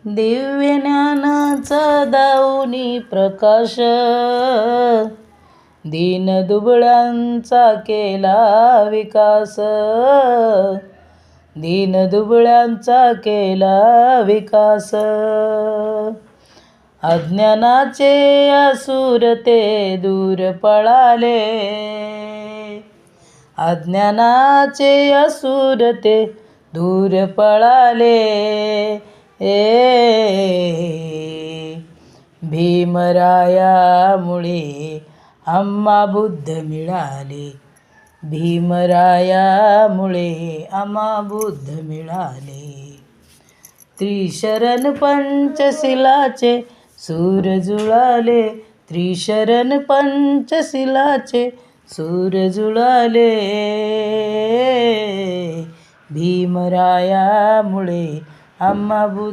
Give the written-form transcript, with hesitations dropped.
दिव्य ज्ञानाचा दाऊनी प्रकाश, दीनदुबळ्यांचा केला विकास, दीनदुबळ्यांचा केला विकास. अज्ञानाचे असुर ते दूर पळाले, अज्ञानाचे असुर ते दूर पळाले. भीमरायामुळे आम्हा बुद्ध मिळाले, भीमरायामुळे आम्हा बुद्ध मिळाले. त्रिशरण पंचशिलाचे सूर जुळाले, त्रिशरण पंचशिलाचे सूर जुळाले. भीमरायामुळे आम्हा बुद्ध